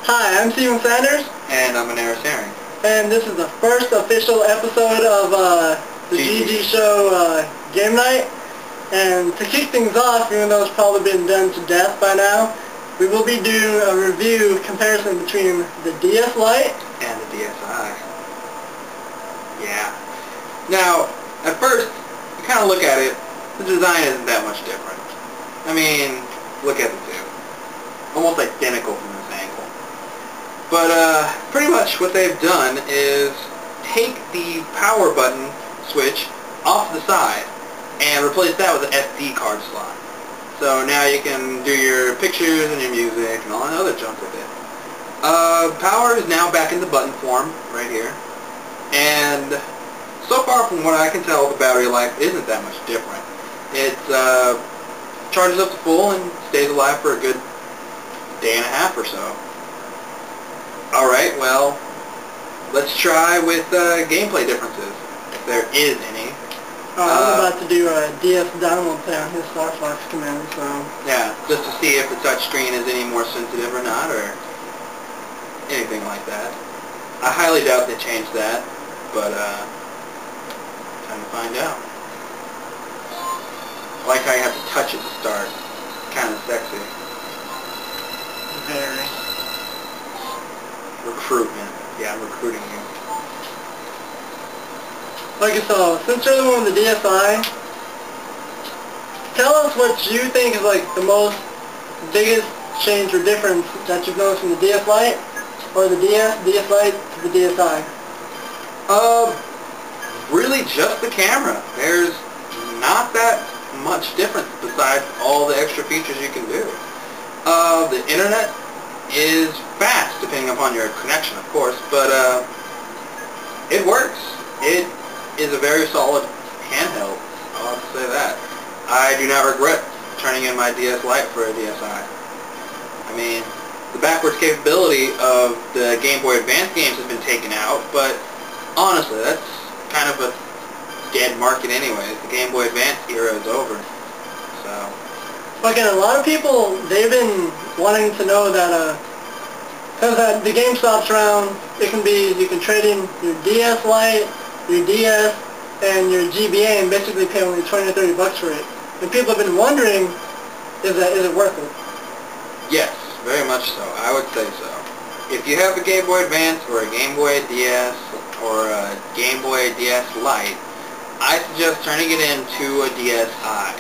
Hi, I'm Steven Sanders. And I'm Anaris Herring. And this is the first official episode of the GG Show Game Night. And to kick things off, even though it's probably been done to death by now, we will be doing a review comparison between the DS Lite and the DSi. Yeah. Now, at first, you kind of look at it, the design isn't that much different. I mean, look at the two. Almost identical from this angle. But pretty much what they've done is take the power button switch off the side and replace that with an SD card slot. So now you can do your pictures and your music and all that other junk with it. Power is now back in the button form right here. And so far from what I can tell, the battery life isn't that much different. It charges up to full and stays alive for a good day and a half or so. Alright, well, let's try with gameplay differences, if there is any. I'm about to do a DS download play on his Star Fox command, so... Yeah, just to see if the touchscreen is any more sensitive or not, or anything like that. I highly doubt they changed that, but time to find out. I like how you have to touch it to start. Kind of sexy. Very. Recruitment. Yeah, I'm recruiting you. Okay, so since you're the one with the DSi, tell us what you think is like the most biggest change or difference that you've noticed from the DS Lite or the DS Lite to the DSi. Really just the camera. There's not that much difference besides all the extra features you can do. The internet is fast depending upon your connection, of course, but it works. It is a very solid handheld. I'll have to say that. I do not regret turning in my DS Lite for a DSi. I mean, the backwards capability of the Game Boy Advance games has been taken out, but honestly, that's kind of a dead market anyways. The Game Boy Advance era is over. So. Again, a lot of people, they've been wanting to know that, because the GameStop's around, it can be, you can trade in your DS Lite, your DS, and your GBA and basically pay only 20 or 30 bucks for it. And people have been wondering, is it worth it? Yes, very much so. I would say so. If you have a Game Boy Advance or a Game Boy DS or a Game Boy DS Lite, I suggest turning it into a DSi.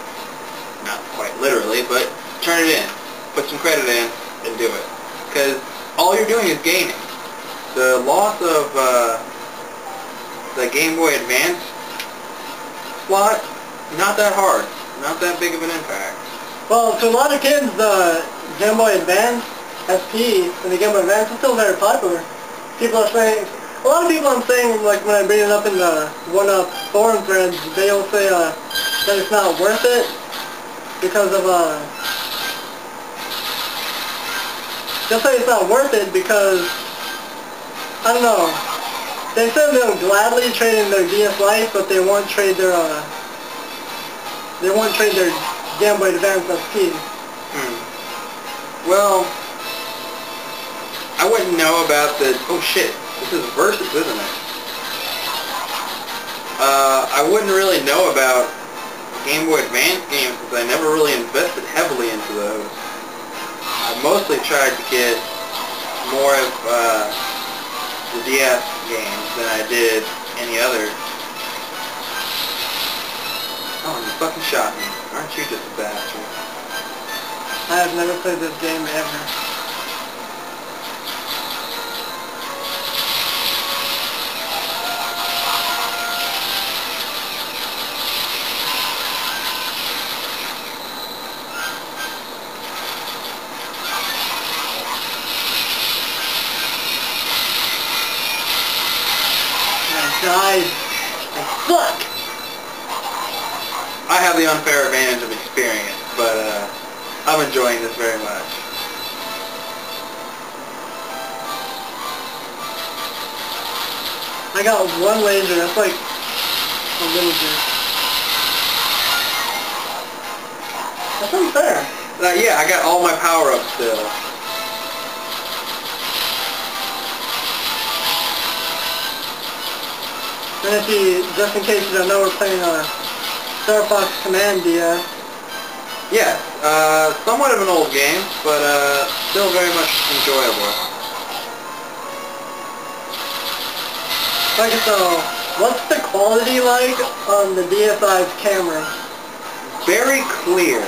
Not quite literally, but turn it in. Put some credit in and do it. Because all you're doing is gaining. The loss of the Game Boy Advance slot, not that hard. Not that big of an impact. Well, to a lot of kids, the Game Boy Advance SP and the Game Boy Advance is still very popular. People are saying, a lot of people I'm saying, like when I bring it up in the one-up forum threads, they'll say that it's not worth it because of, they'll say it's not worth it because, I don't know, they said they'll gladly trade in their DS Lite, but they won't trade their Game Boy Advance SP. Well, I wouldn't know about the, oh shit, this is Versus, isn't it? I wouldn't really know about Game Boy Advance games since I never really invested heavily into those. I mostly tried to get more of the DS games than I did any other. Oh, you fucking shot me. Aren't you just a bastard? I have never played this game ever. Died. I suck! I have the unfair advantage of experience, but I'm enjoying this very much. I got one laser, that's like a little bit. That's unfair. Yeah, I got all my power-ups still. And if you, just in case you don't know, we're playing Star Fox Command DS. Yes, somewhat of an old game, but still very much enjoyable. Okay, so what's the quality like on the DSi's camera? Very clear.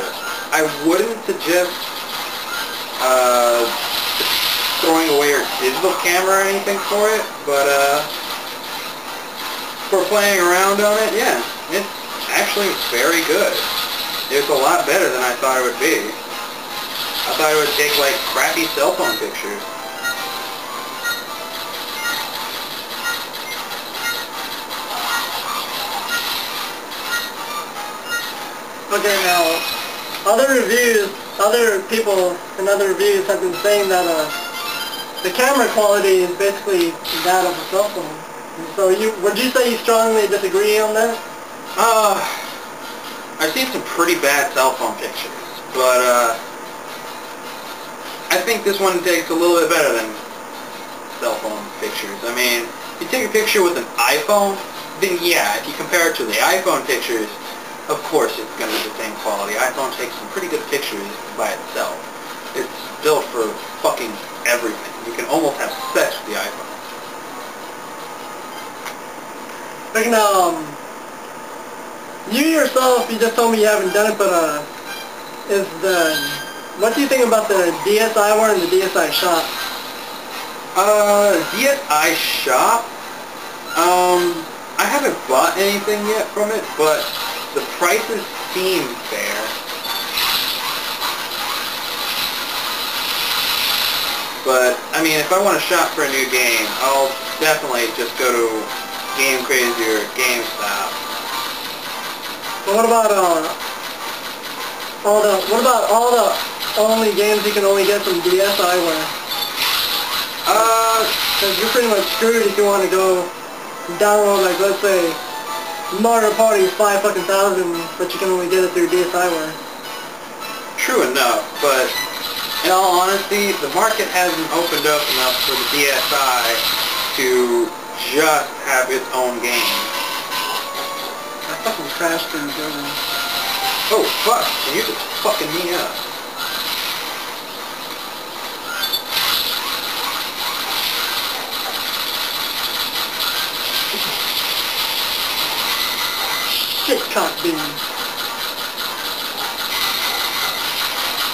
I wouldn't suggest throwing away your digital camera or anything for it, but for playing around on it, yeah, it's actually very good. It's a lot better than I thought it would be. I thought it would take like crappy cell phone pictures. Okay, now, other people in other reviews have been saying that the camera quality is basically that of a cell phone. And so would you say you strongly disagree on that? I've seen some pretty bad cell phone pictures, but I think this one takes a little bit better than cell phone pictures. I mean, if you take a picture with an iPhone, then yeah, if you compare it to the iPhone pictures, of course it's going to be the same quality. iPhone takes some pretty good pictures by itself. It's built for fucking everything. You can almost have sex with the iPhone. Like now, you yourself, you just told me you haven't done it, but what do you think about the DSi one and the DSi Shop? DSi Shop, I haven't bought anything yet from it, but the prices seem fair. But, I mean, if I want to shop for a new game, I'll definitely just go to Game Crazy or GameStop. But what about all the only games you can only get from DSiWare? Because you're pretty much screwed if you want to go download, like, let's say, Mario Party 5,000, but you can only get it through DSiWare. True enough, but in all honesty, the market hasn't opened up enough for the DSi to just have its own game. I fucking crashed in the building. Oh fuck, and you're just fucking me up. Shit cock bean.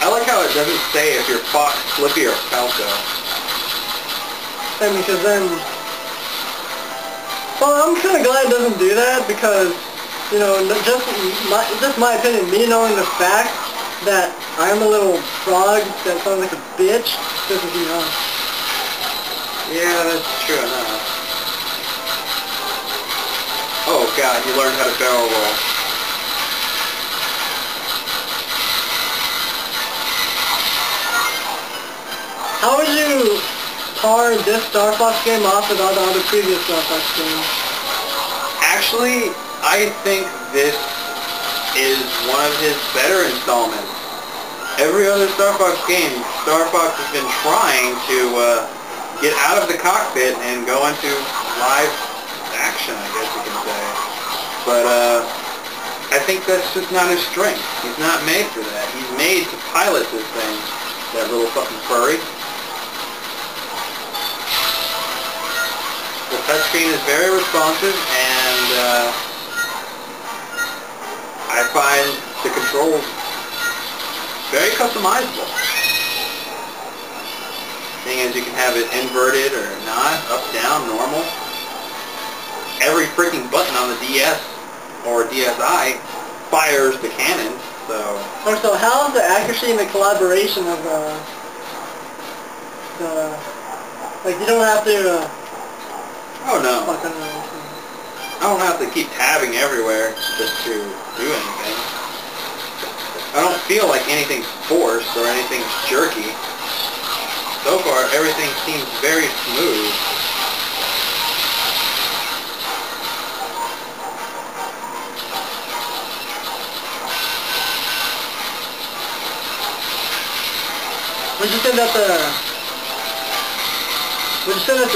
I like how it doesn't say if you're Fox, Flippy, or Falco. And because then... Well, I'm kind of glad it doesn't do that because, you know, just my opinion, me knowing the fact that I'm a little frog that sounds like a bitch, pisses me off. Yeah, that's true enough. Oh god, you learned how to barrel roll. How would you par this Star Fox game off with all the other previous Star Fox games? Actually, I think this is one of his better installments. Every other Star Fox game, Star Fox has been trying to get out of the cockpit and go into live action, I guess you can say. But I think that's just not his strength. He's not made for that. He's made to pilot this thing, that little fucking furry. The touchscreen is very responsive, and I find the controls very customizable. Thing is, you can have it inverted or not, up, down, normal. Every freaking button on the DS or DSi fires the cannon, so... Oh, so how's the accuracy and the collaboration of like, you don't have to... Oh no. Fucking... I don't have to keep tabbing everywhere just to do anything. I don't feel like anything's forced or anything's jerky. So far, everything seems very smooth. Would you say that the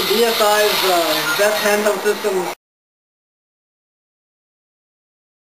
DSi's best handheld system